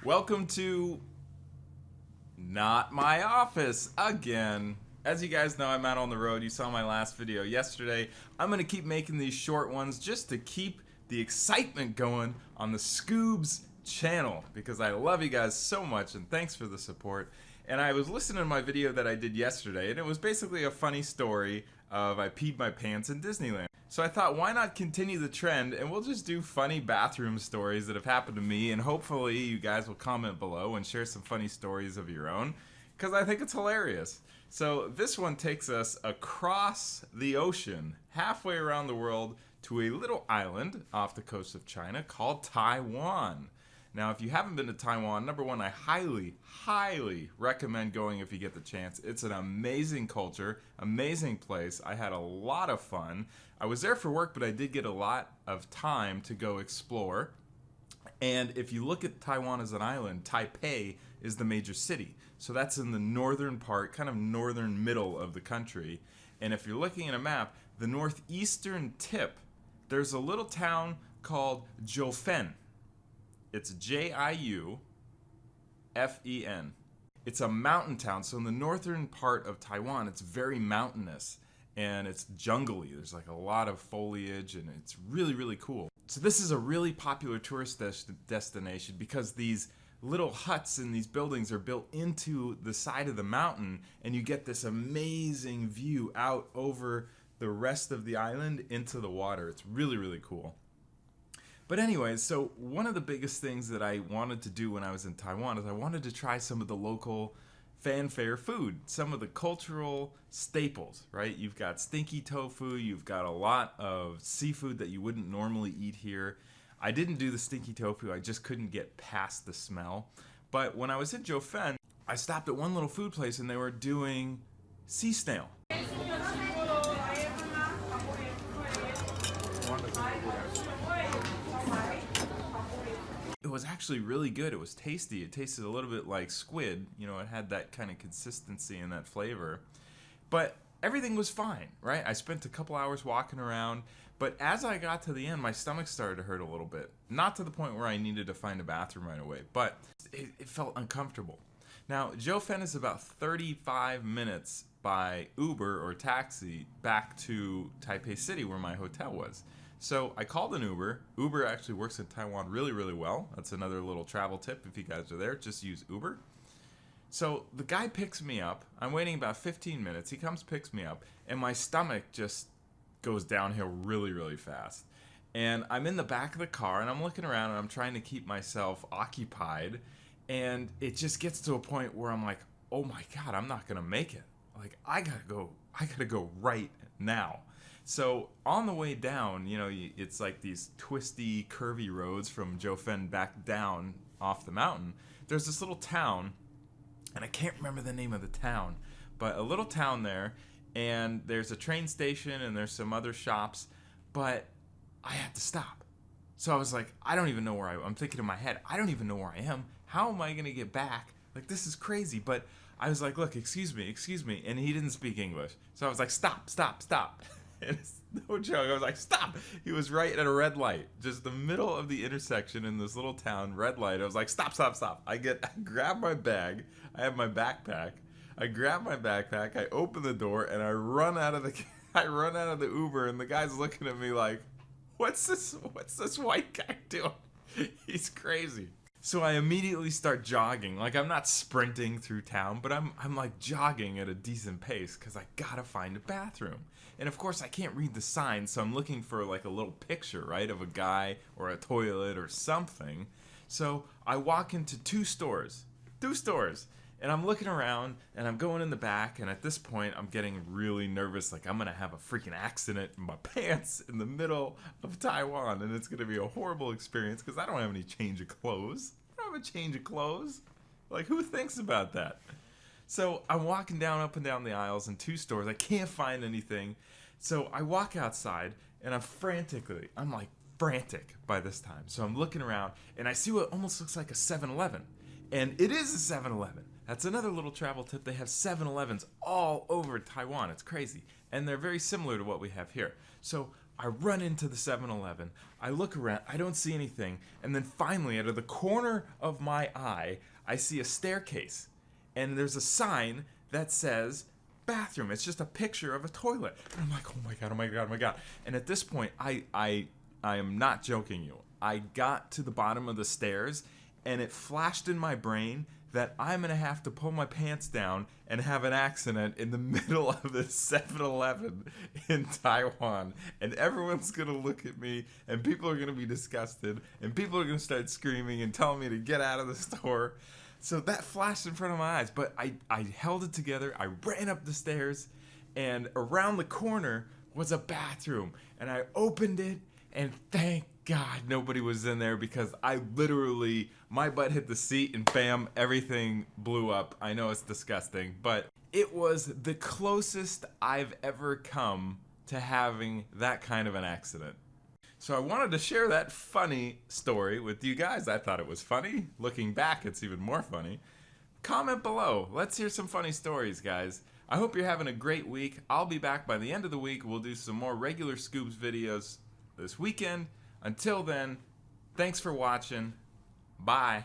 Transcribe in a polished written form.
Welcome to not my office again. As you guys know, I'm out on the road. You saw my last video yesterday. I'm going to keep making these short ones just to keep the excitement going on the Scubes channel because I love you guys so much and thanks for the support. And I was listening to my video that I did yesterday and it was basically a funny story of I peed my pants in Disneyland. So I thought, why not continue the trend and we'll just do funny bathroom stories that have happened to me, and hopefully you guys will comment below and share some funny stories of your own because I think it's hilarious. So this one takes us across the ocean, halfway around the world, to a little island off the coast of China called Taiwan. Now, if you haven't been to Taiwan, number one, I highly recommend going if you get the chance. It's an amazing culture, amazing place. I had a lot of fun. I was there for work, but I did get a lot of time to go explore. And if you look at Taiwan as an island, Taipei is the major city. So that's in the northern part, kind of northern middle of the country. And if you're looking at a map, the northeastern tip, there's a little town called Jiufen. It's Jiufen. It's a mountain town. So in the northern part of Taiwan, it's very mountainous and it's jungly. There's like a lot of foliage and it's really, really cool. So this is a really popular tourist destination because these little huts and these buildings are built into the side of the mountain and you get this amazing view out over the rest of the island into the water. It's really, really cool. But anyways, so one of the biggest things that I wanted to do when I was in Taiwan is I wanted to try some of the local fanfare food, some of the cultural staples, right? You've got stinky tofu, you've got a lot of seafood that you wouldn't normally eat here. I didn't do the stinky tofu, I just couldn't get past the smell. But when I was in Jiufen, I stopped at one little food place and they were doing sea snail. It was actually really good. It was tasty. It tasted a little bit like squid. You know, it had that kind of consistency and that flavor. But everything was fine, right? I spent a couple hours walking around, but as I got to the end, my stomach started to hurt a little bit. Not to the point where I needed to find a bathroom right away, but it felt uncomfortable. Now, Jiufen is about 35 minutes by Uber or taxi back to Taipei City where my hotel was. So I called an Uber. Uber actually works in Taiwan really, really well. That's another little travel tip if you guys are there. Just use Uber. So the guy picks me up. I'm waiting about 15 minutes. He comes, picks me up, and my stomach just goes downhill really, really fast. And I'm in the back of the car, and I'm looking around, and I'm trying to keep myself occupied. And it just gets to a point where I'm like, oh my God, I'm not going to make it. Like, I gotta go right now. So on the way down, you know, it's like these twisty, curvy roads from Jiufen back down off the mountain. There's this little town, and I can't remember the name of the town, but a little town there, and there's a train station, and there's some other shops, but I had to stop. So I was like, I don't even know where I'm thinking in my head, I don't even know where I am. How am I going to get back? Like, this is crazy. But I was like, look, excuse me, and he didn't speak English. So I was like, stop. And it's no joke. I was like, stop. He was right at a red light, just the middle of the intersection in this little town, red light. I was like, stop. I grab my bag. I have my backpack. I grab my backpack. I open the door and I run out of the Uber, and the guy's looking at me like, what's this white guy doing? He's crazy. So I immediately start jogging. Like, I'm not sprinting through town, but I'm like jogging at a decent pace because I gotta find a bathroom. And of course I can't read the sign, so I'm looking for like a little picture, right, of a guy or a toilet or something. So I walk into two stores, and I'm looking around and I'm going in the back, and at this point I'm getting really nervous, like I'm gonna have a freaking accident in my pants in the middle of Taiwan, and it's gonna be a horrible experience because I don't have any change of clothes. I don't have a change of clothes. Like, who thinks about that? So I'm walking up and down the aisles in two stores. I can't find anything. So I walk outside and I'm like frantic by this time. So I'm looking around and I see what almost looks like a 7-Eleven. And it is a 7-Eleven. That's another little travel tip. They have 7-Elevens all over Taiwan. It's crazy. And they're very similar to what we have here. So I run into the 7-Eleven. I look around. I don't see anything. And then finally, out of the corner of my eye, I see a staircase. And there's a sign that says bathroom. It's just a picture of a toilet. And I'm like, oh my God, oh my God, oh my God. And at this point, I am not joking you. I got to the bottom of the stairs, and it flashed in my brain that I'm going to have to pull my pants down and have an accident in the middle of the 7-Eleven in Taiwan. And everyone's going to look at me, and people are going to be disgusted, and people are going to start screaming and telling me to get out of the store. So that flashed in front of my eyes, but I held it together. I ran up the stairs, and around the corner was a bathroom. And I opened it, and thank God nobody was in there, because I literally, my butt hit the seat and bam, everything blew up. I know it's disgusting, but it was the closest I've ever come to having that kind of an accident. So I wanted to share that funny story with you guys. I thought it was funny. Looking back, it's even more funny. Comment below. Let's hear some funny stories, guys. I hope you're having a great week. I'll be back by the end of the week. We'll do some more regular Scubes videos this weekend. Until then, thanks for watching. Bye.